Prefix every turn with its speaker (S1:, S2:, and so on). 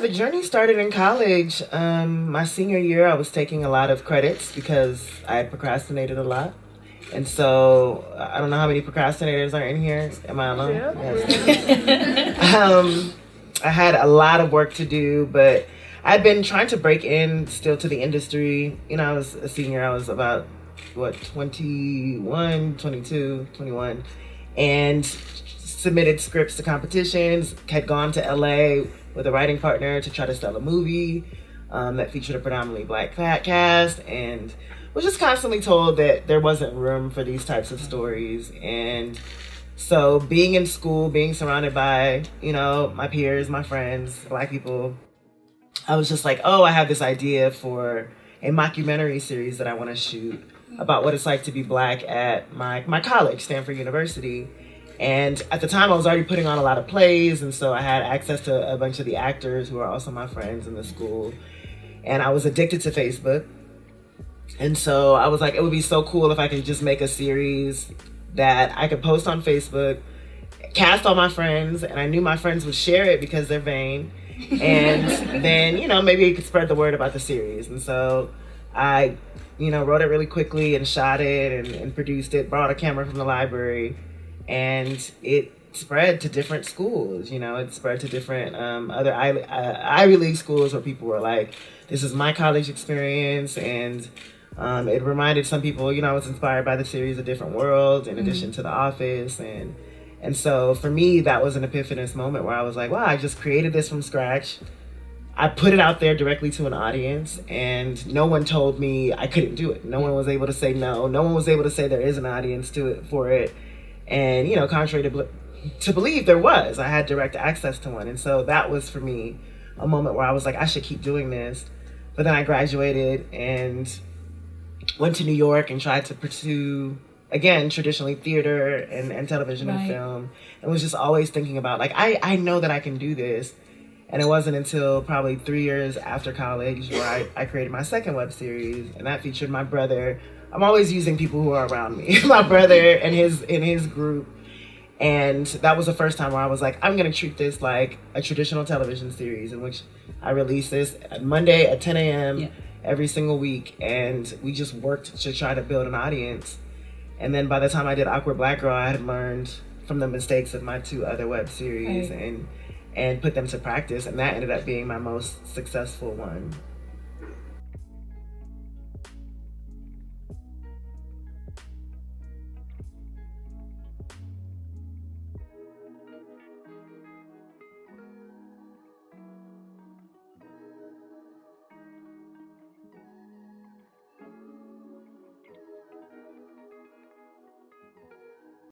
S1: the journey started in college. My senior year, I was taking a lot of credits because I had procrastinated a lot. And so I don't know how many procrastinators are in here. Am I alone?
S2: Yeah.
S1: Yes. I had a lot of work to do, but I'd been trying to break in still to the industry. You know, I was a senior. I was about, 21, 22, 21. And submitted scripts to competitions, had gone to LA with a writing partner to try to sell a movie that featured a predominantly black cast, and was just constantly told that there wasn't room for these types of stories. And so being in school, being surrounded by, my peers, my friends, black people, I was just like, oh, I have this idea for a mockumentary series that I want to shoot about what it's like to be black at my college, Stanford University. And at the time, I was already putting on a lot of plays, and so I had access to a bunch of the actors who are also my friends in the school. And I was addicted to Facebook. And so I was like, it would be so cool if I could just make a series that I could post on Facebook, cast all my friends, and I knew my friends would share it because they're vain. And then, maybe it could spread the word about the series. And so I, wrote it really quickly and shot it and produced it, brought a camera from the library, and it spread to different schools. It spread to different other Ivy League schools where people were like, this is my college experience. And it reminded some people, I was inspired by the series A Different World in addition to The Office. And so for me, that was an epiphanous moment where I was like, wow, I just created this from scratch. I put it out there directly to an audience, and no one told me I couldn't do it. No one was able to say no. No one was able to say there is an audience for it. And, contrary to believe, there was. I had direct access to one. And so that was, for me, a moment where I was like, I should keep doing this. But then I graduated and went to New York and tried to pursue, again, traditionally theater and television and film. And was just always thinking about, like, I know that I can do this. And it wasn't until probably 3 years after college where I created my second web series. And that featured my brother. I'm always using people who are around me. My brother and his group. And that was the first time where I was like, I'm going to treat this like a traditional television series in which I release this Monday at 10 a.m. Every single week. And we just worked to try to build an audience. And then by the time I did Awkward Black Girl, I had learned from the mistakes of my two other web series and put them to practice. And that ended up being my most successful one.